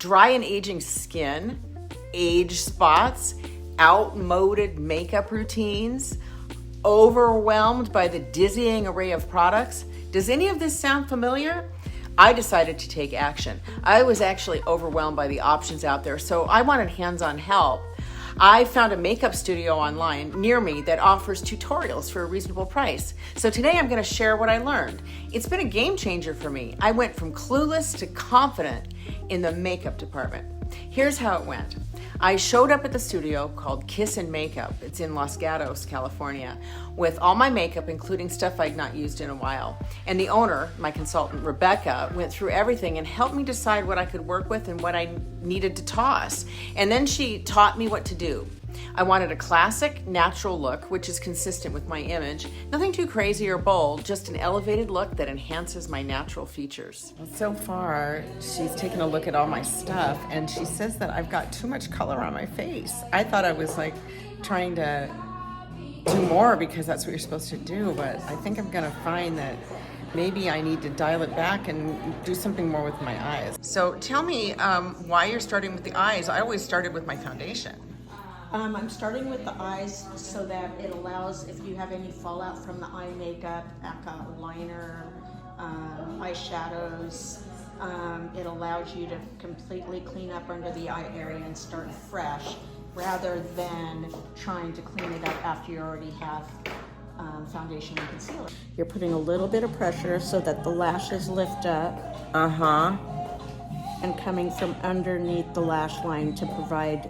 dry and aging skin, age spots, outmoded makeup routines, overwhelmed by the dizzying array of products. Does any of this sound familiar? I decided to take action. I was actually overwhelmed by the options out there, so I wanted hands-on help. I found a makeup studio online near me that offers tutorials for a reasonable price. So today I'm going to share what I learned. It's been a game changer for me. I went from clueless to confident in the makeup department. Here's how it went. I showed up at the studio called Kiss and Makeup. It's in Los Gatos, California, with all my makeup, including stuff I'd not used in a while. And the owner, my consultant, Rebecca, went through everything and helped me decide what I could work with and what I needed to toss. And then she taught me what to do. I wanted a classic, natural look, which is consistent with my image. Nothing too crazy or bold, just an elevated look that enhances my natural features. So far, she's taken a look at all my stuff, and she says that I've got too much color on my face. I thought I was like trying to do more because that's what you're supposed to do, but I think I'm gonna find that maybe I need to dial it back and do something more with my eyes. So tell me why you're starting with the eyes. I always started with my foundation. I'm starting with the eyes so that it allows, if you have any fallout from the eye makeup, liner, eyeshadows, it allows you to completely clean up under the eye area and start fresh rather than trying to clean it up after you already have foundation and concealer. You're putting a little bit of pressure so that the lashes lift up. And coming from underneath the lash line to provide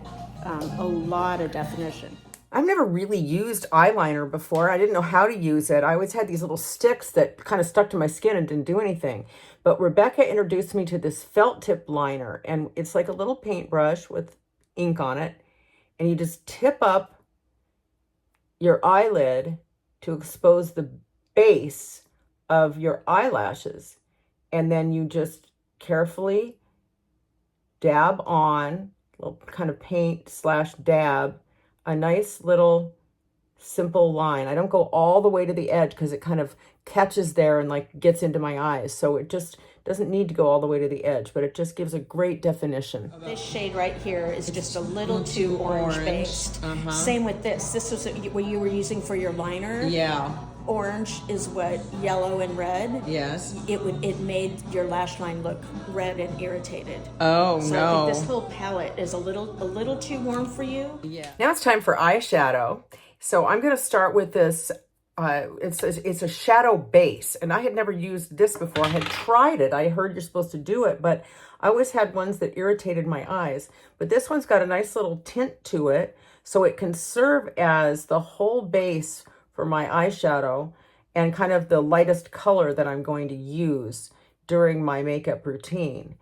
a lot of definition. I've never really used eyeliner before. I didn't know how to use it. I always had these little sticks that kind of stuck to my skin and didn't do anything. But Rebecca introduced me to this felt tip liner, and it's like a little paintbrush with ink on it. And you just tip up your eyelid to expose the base of your eyelashes. And then you just carefully dab on, little kind of paint / dab, a nice little simple line. I don't go all the way to the edge because it kind of catches there and like gets into my eyes. So it just doesn't need to go all the way to the edge, but it just gives a great definition. This shade right here is just a little too orange based. Same with this. This was what you were using for your liner. Yeah. Orange is what yellow and red. Yes. It made your lash line look red and irritated. Oh, so no. I think this whole palette is a little too warm for you. Yeah. Now it's time for eyeshadow. So I'm going to start with this. It's a shadow base, and I had never used this before. I had tried it. I heard you're supposed to do it, but I always had ones that irritated my eyes. But this one's got a nice little tint to it, so it can serve as the whole base for my eyeshadow and kind of the lightest color that I'm going to use during my makeup routine.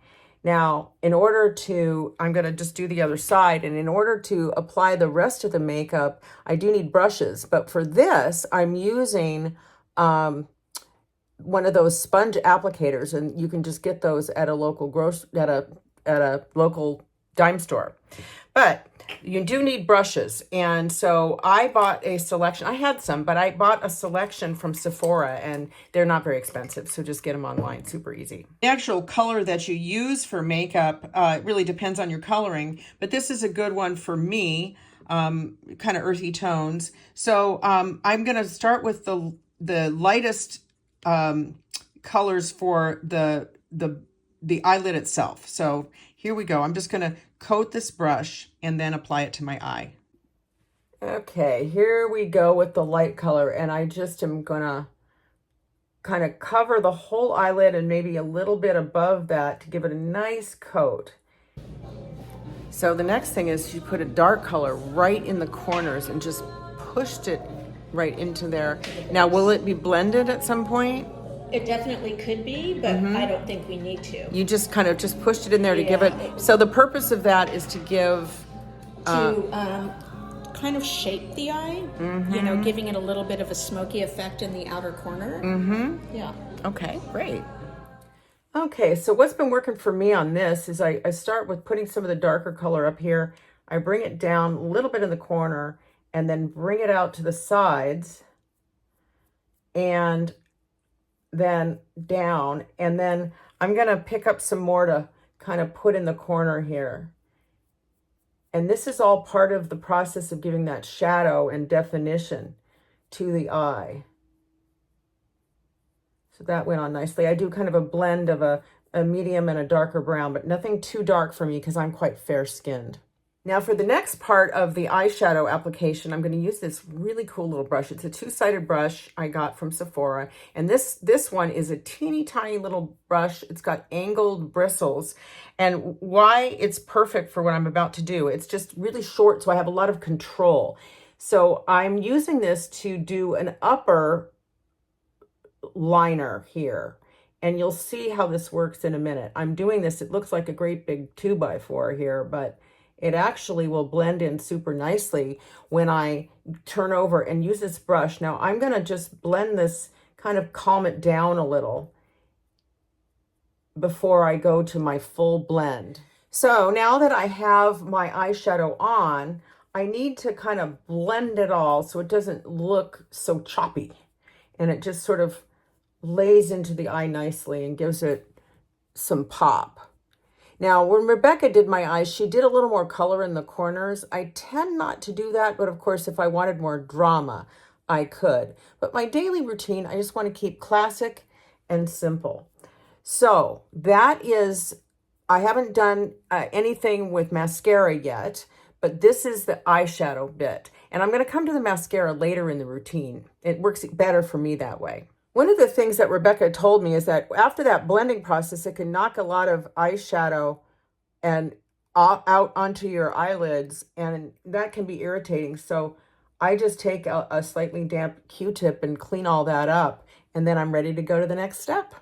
Now, I'm going to just do the other side, and in order to apply the rest of the makeup, I do need brushes. But for this, I'm using one of those sponge applicators, and you can just get those at a local at a local dime store. But you do need brushes, and so I bought a selection. I had some, but I bought a selection from Sephora, and they're not very expensive, so just get them online, super easy. The actual color that you use for makeup really depends on your coloring, but this is a good one for me, kind of earthy tones. So I'm going to start with the lightest colors for the eyelid itself. So here we go. I'm just going to coat this brush and then apply it to my eye. Okay, here we go with the light color, and I just am gonna kind of cover the whole eyelid and maybe a little bit above that to give it a nice coat. So the next thing is you put a dark color right in the corners and just pushed it right into there. Now, will it be blended at some point? It definitely could be, but I don't think we need to. You just kind of just pushed it in there to give it. So the purpose of that is to give kind of shape the eye, giving it a little bit of a smoky effect in the outer corner. Yeah. Okay, great. Okay, so what's been working for me on this is I start with putting some of the darker color up here. I bring it down a little bit in the corner and then bring it out to the sides and then down. And then I'm going to pick up some more to kind of put in the corner here. And this is all part of the process of giving that shadow and definition to the eye. So that went on nicely. I do kind of a blend of a medium and a darker brown, but nothing too dark for me because I'm quite fair-skinned. Now for the next part of the eyeshadow application, I'm going to use this really cool little brush. It's a two-sided brush I got from Sephora. And this one is a teeny tiny little brush. It's got angled bristles. And why it's perfect for what I'm about to do, it's just really short, so I have a lot of control. So I'm using this to do an upper liner here. And you'll see how this works in a minute. I'm doing this, it looks like a great big 2x4 here, but it actually will blend in super nicely when I turn over and use this brush. Now I'm gonna just blend this, kind of calm it down a little before I go to my full blend. So now that I have my eyeshadow on, I need to kind of blend it all so it doesn't look so choppy. And it just sort of lays into the eye nicely and gives it some pop. Now, when Rebecca did my eyes, she did a little more color in the corners. I tend not to do that, but of course, if I wanted more drama, I could. But my daily routine, I just want to keep classic and simple. So that is, I haven't done anything with mascara yet, but this is the eyeshadow bit. And I'm going to come to the mascara later in the routine. It works better for me that way. One of the things that Rebecca told me is that after that blending process, it can knock a lot of eyeshadow and out onto your eyelids, and that can be irritating. So I just take a slightly damp Q-tip and clean all that up, and then I'm ready to go to the next step.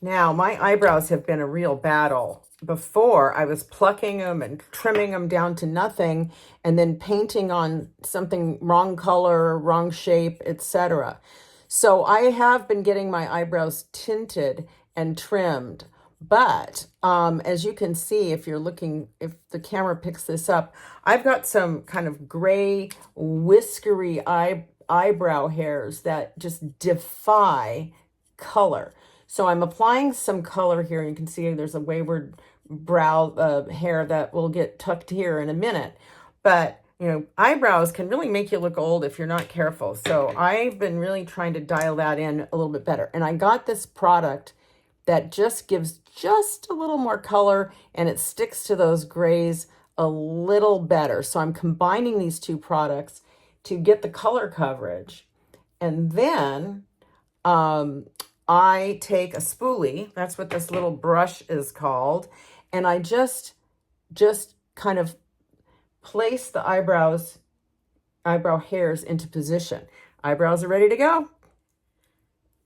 Now, my eyebrows have been a real battle. Before, I was plucking them and trimming them down to nothing, and then painting on something wrong color, wrong shape, etc. So I have been getting my eyebrows tinted and trimmed, but as you can see, if you're looking, if the camera picks this up, I've got some kind of gray, whiskery eyebrow hairs that just defy color. So I'm applying some color here. You can see there's a wayward brow hair that will get tucked here in a minute, but you know, eyebrows can really make you look old if you're not careful. So I've been really trying to dial that in a little bit better. And I got this product that just gives just a little more color and it sticks to those grays a little better. So I'm combining these two products to get the color coverage. And then I take a spoolie, that's what this little brush is called, and I just kind of place the eyebrow hairs into position. Eyebrows are ready to go.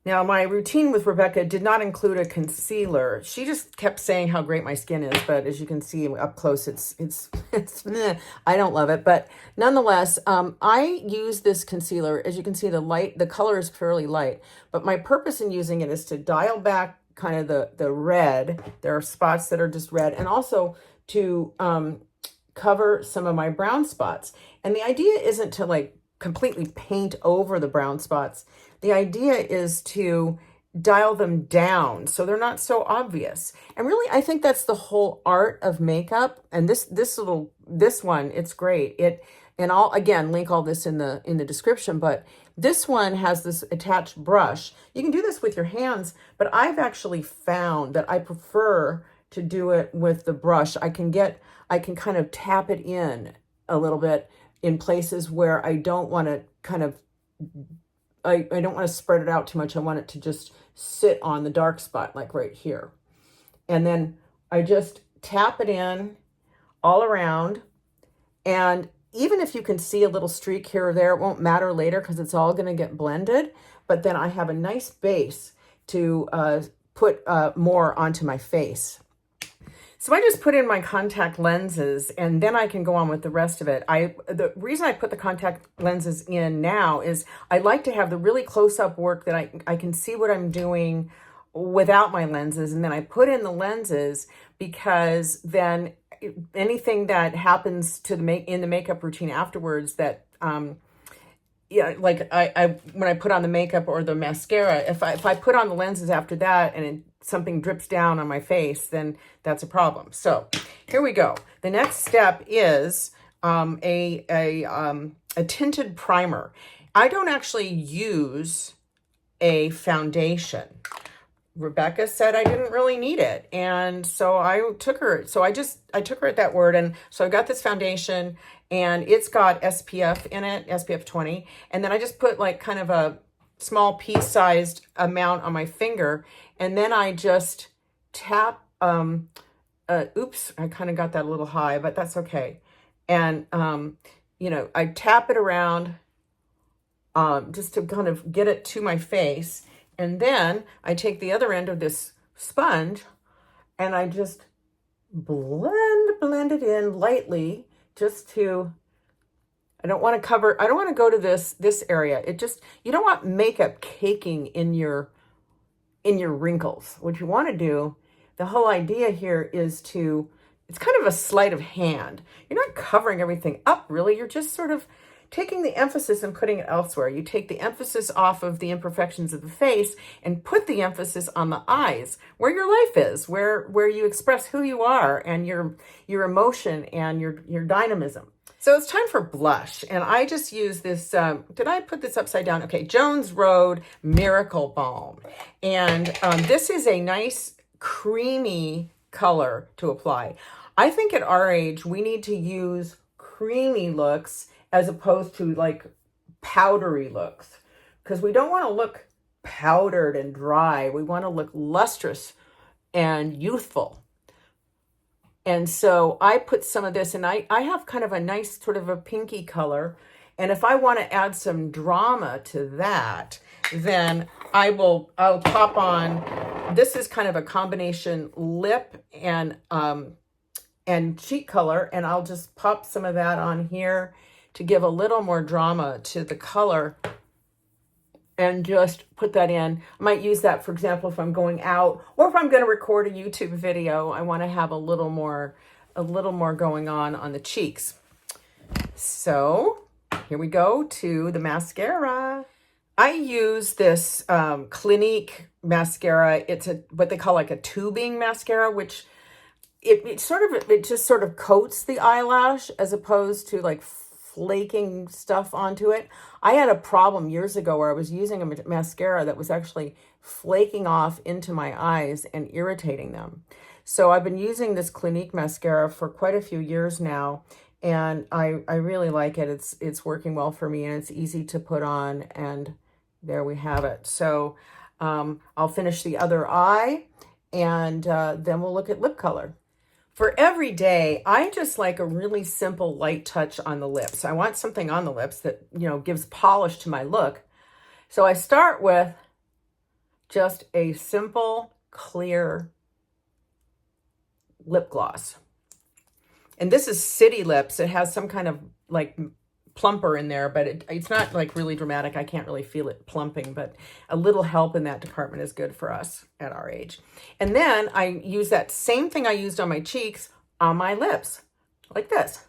Now, my routine with Rebecca did not include a concealer. She just kept saying how great my skin is, but as you can see up close, it's I don't love it. But nonetheless, I use this concealer. As you can see, the color is fairly light, but my purpose in using it is to dial back kind of the red. There are spots that are just red, and also to cover some of my brown spots. And the idea isn't to like completely paint over the brown spots. The idea is to dial them down so they're not so obvious. And really, I think that's the whole art of makeup. And this one, it's great. And I'll again link all this in the description, but this one has this attached brush. You can do this with your hands, but I've actually found that I prefer to do it with the brush. I can kind of tap it in a little bit in places where I don't want to kind of, I don't want to spread it out too much. I want it to just sit on the dark spot, like right here. And then I just tap it in all around. And even if you can see a little streak here or there, it won't matter later because it's all going to get blended. But then I have a nice base to put more onto my face. So I just put in my contact lenses and then I can go on with the rest of it. The reason I put the contact lenses in now is I like to have the really close-up work that I can see what I'm doing without my lenses. And then I put in the lenses because then anything that happens to in the makeup routine afterwards that yeah, like I when I put on the makeup or the mascara, if I put on the lenses after that and something drips down on my face, then that's a problem. So here we go. The next step is a tinted primer. I don't actually use a foundation. Rebecca said I didn't really need it. And so I took her, I took her at that word. And so I got this foundation and it's got SPF in it, SPF 20. And then I just put like kind of a small pea-sized amount on my finger. And then I just tap, oops, I kind of got that a little high, but that's okay. And, you know, I tap it around just to kind of get it to my face. And then I take the other end of this sponge and I just blend it in lightly just to, I don't want to go to this area. You don't want makeup caking in your wrinkles. What you want to do, the whole idea here is it's kind of a sleight of hand. You're not covering everything up really. You're just sort of taking the emphasis and putting it elsewhere. You take the emphasis off of the imperfections of the face and put the emphasis on the eyes, where your life is, where you express who you are and your emotion and your dynamism. So it's time for blush. And I just use this, did I put this upside down? Okay, Jones Road Miracle Balm. And this is a nice creamy color to apply. I think at our age, we need to use creamy looks as opposed to like powdery looks, because we don't want to look powdered and dry. We want to look lustrous and youthful. And so I put some of this, and I have kind of a nice sort of a pinky color. And if I want to add some drama to that, then I'll pop on, this is kind of a combination lip and cheek color, and I'll just pop some of that on here to give a little more drama to the color and just put that in. I might use that, for example, if I'm going out or if I'm going to record a YouTube video, I want to have a little more going on the cheeks. So here we go to the mascara. I use this Clinique mascara. It's what they call like a tubing mascara, which it just sort of coats the eyelash as opposed to like flaking stuff onto it. I had a problem years ago where I was using a mascara that was actually flaking off into my eyes and irritating them. So I've been using this Clinique mascara for quite a few years now, and I really like it. It's working well for me, and it's easy to put on, and there we have it. So I'll finish the other eye, and then we'll look at lip color. For every day, I just like a really simple light touch on the lips. I want something on the lips that, you know, gives polish to my look. So I start with just a simple, clear lip gloss. And this is City Lips. It has some kind of like plumper in there, but it's not like really dramatic. I can't really feel it plumping, but a little help in that department is good for us at our age. And then I use that same thing I used on my cheeks on my lips, like this.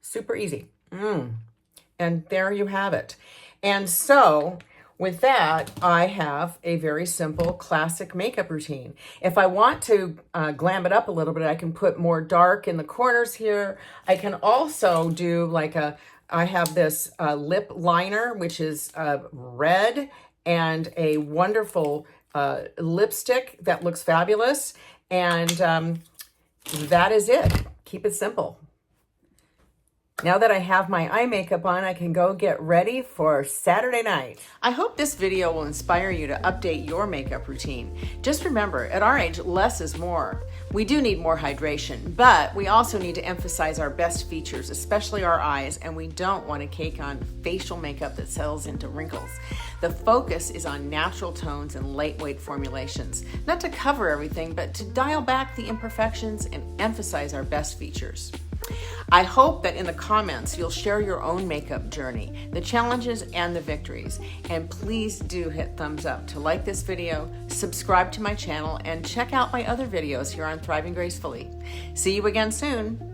Super easy. And there you have it. And so with that, I have a very simple classic makeup routine. If I want to glam it up a little bit, I can put more dark in the corners here. I can also do like I have this lip liner, which is red, and a wonderful lipstick that looks fabulous. And that is it. Keep it simple. Now that I have my eye makeup on, I can go get ready for Saturday night. I hope this video will inspire you to update your makeup routine. Just remember, at our age, less is more. We do need more hydration, but we also need to emphasize our best features, especially our eyes, and we don't want to cake on facial makeup that settles into wrinkles. The focus is on natural tones and lightweight formulations, not to cover everything, but to dial back the imperfections and emphasize our best features. I hope that in the comments you'll share your own makeup journey, the challenges and the victories. And please do hit thumbs up to like this video, subscribe to my channel, and check out my other videos here on Thriving Gracefully. See you again soon.